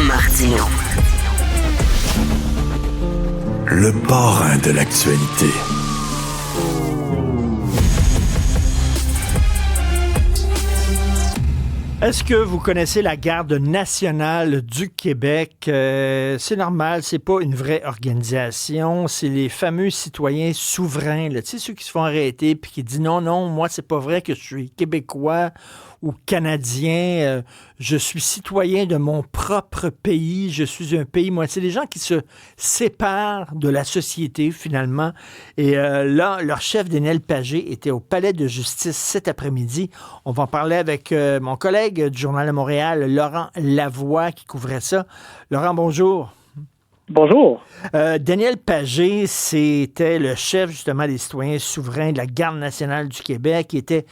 Martineau. Le parrain de l'actualité. Est-ce que vous connaissez la Garde nationale du Québec? C'est normal, c'est pas une vraie organisation. C'est les fameux citoyens souverains, là. Tu sais, ceux qui se font arrêter puis qui disent non, moi, c'est pas vrai que je suis québécois ou canadien. Je suis citoyen de mon propre pays. Je suis un pays, moi. C'est des gens qui se séparent de la société, finalement. Et là, leur chef, Daniel Pagé, était au Palais de justice cet après-midi. On va en parler avec mon collègue du Journal de Montréal, Laurent Lavoie, qui couvrait ça. Laurent, bonjour. Bonjour. Daniel Pagé, c'était le chef, justement, des citoyens souverains de la Garde nationale du Québec. Il était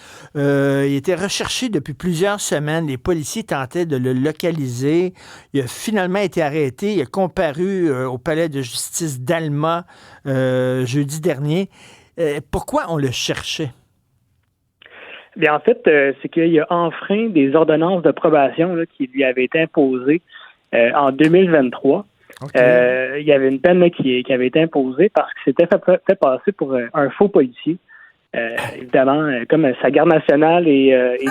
recherché depuis plusieurs semaines. Les policiers tentaient de le localiser. Il a finalement été arrêté. Il a comparu au palais de justice d'Alma jeudi dernier. Pourquoi on le cherchait? Bien, en fait, c'est qu'il a enfreint des ordonnances de probation là, qui lui avaient été imposées en 2023. Okay. Il y avait une peine là, qui avait été imposée parce qu'il s'était fait passer pour un faux policier. Évidemment, comme sa garde nationale est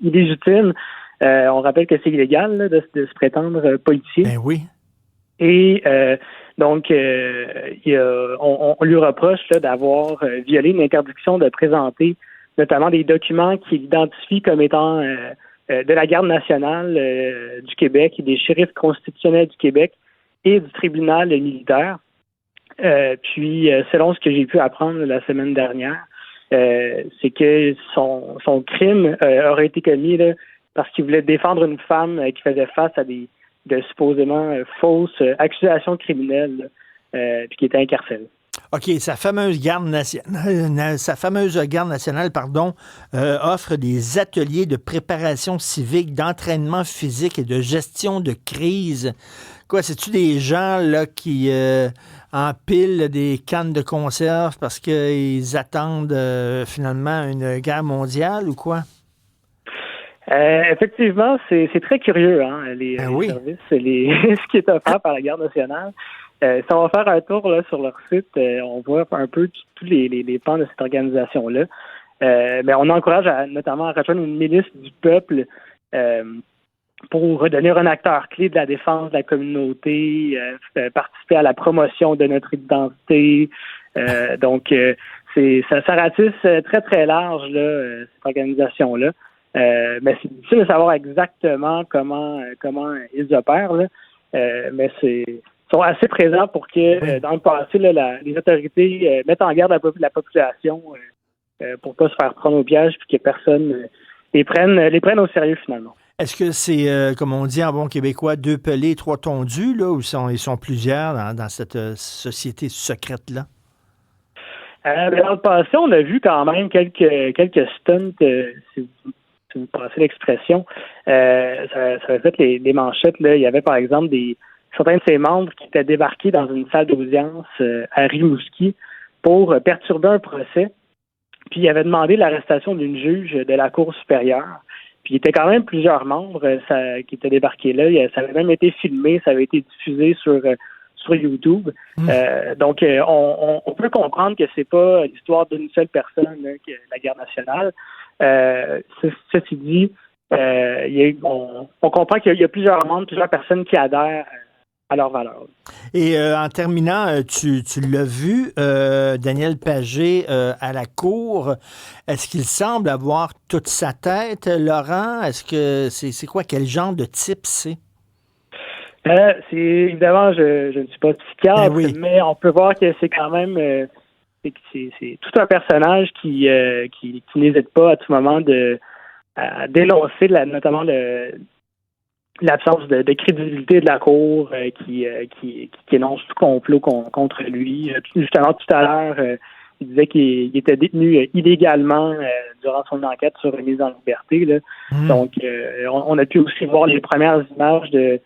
illégitime, on rappelle que c'est illégal là, de se prétendre policier. Ben oui. Et donc, on lui reproche là, d'avoir violé une interdiction de présenter notamment des documents qu'il identifie comme étant de la Garde nationale du Québec et des shérifs constitutionnels du Québec et du tribunal militaire. Puis, selon ce que j'ai pu apprendre la semaine dernière, c'est que son crime aurait été commis là, parce qu'il voulait défendre une femme qui faisait face à de supposément fausses accusations criminelles puis qui était incarcérée. OK, sa fameuse garde nationale, offre des ateliers de préparation civique, d'entraînement physique et de gestion de crise. Quoi, c'est-tu des gens là qui empilent des cannes de conserve parce qu'ils attendent finalement une guerre mondiale ou quoi? Effectivement, c'est très curieux, hein, les services, ce qui est offert par la Garde nationale. Si on va faire un tour là, sur leur site, on voit un peu tous les pans de cette organisation-là. Mais on encourage notamment à rejoindre une milice du peuple pour devenir un acteur clé de la défense de la communauté, participer à la promotion de notre identité. Donc, ça ratisse très, très large là, cette organisation-là. Mais c'est difficile de savoir exactement comment ils opèrent, là. Mais sont assez présents pour que, dans le passé, là, les autorités mettent en garde la population pour pas se faire prendre au piège puis que personne les prenne au sérieux, finalement. Est-ce que c'est, comme on dit en bon québécois, 2 pelés, 3 tondus, là, ou ils sont plusieurs dans cette société secrète-là? Dans le passé, on a vu quand même quelques stunts, si vous passez l'expression. Ça avait fait les manchettes. Là. Il y avait, par exemple, certains de ses membres qui étaient débarqués dans une salle d'audience à Rimouski pour perturber un procès. Puis il avait demandé l'arrestation d'une juge de la Cour supérieure. Puis il y était quand même plusieurs membres qui étaient débarqués là. Ça avait même été filmé, ça avait été diffusé sur YouTube. Donc on peut comprendre que c'est pas l'histoire d'une seule personne, là, que la Garde nationale. Ceci dit, on comprend qu'il y a plusieurs membres, plusieurs personnes qui adhèrent à leurs valeurs. Et en terminant, tu l'as vu, Daniel Pagé à la Cour. Est-ce qu'il semble avoir toute sa tête, Laurent? Est-ce que c'est quoi? Quel genre de type c'est? Évidemment, je ne suis pas psychiatre, mais on peut voir que c'est quand même c'est tout un personnage qui n'hésite pas à tout moment à dénoncer notamment l'absence de crédibilité de la Cour qui énonce tout complot contre lui. Justement, tout à l'heure, il disait qu'il était détenu illégalement durant son enquête sur remise en liberté. Là. Donc, on a pu aussi voir les premières images de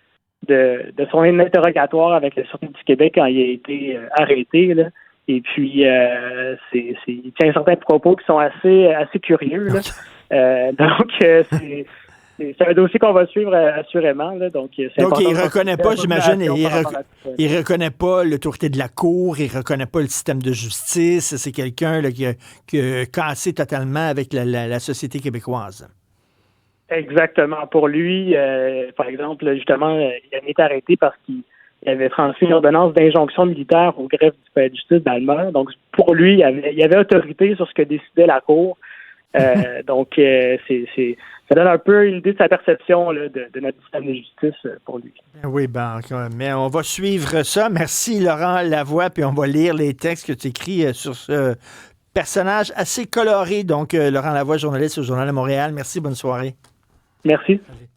son interrogatoire avec le Sûreté du Québec quand il a été arrêté. Là. Et puis, il tient certains propos qui sont assez curieux. Là. Donc, c'est un dossier qu'on va suivre assurément. Là, donc, il reconnaît pas, j'imagine, il reconnaît pas l'autorité de la Cour, il reconnaît pas le système de justice. C'est quelqu'un là, qui a cassé totalement avec la société québécoise. Exactement. Pour lui, par exemple, justement, il a été arrêté parce qu'il avait transmis une ordonnance d'injonction militaire au greffe du palais de justice d'Allemagne. Donc, pour lui, il y avait autorité sur ce que décidait la Cour. Donc, ça donne un peu une idée de sa perception là, de notre système de justice pour lui. Oui, mais on va suivre ça. Merci, Laurent Lavoie, puis on va lire les textes que tu écris sur ce personnage assez coloré. Donc, Laurent Lavoie, journaliste au Journal de Montréal. Merci, bonne soirée. Merci. Allez.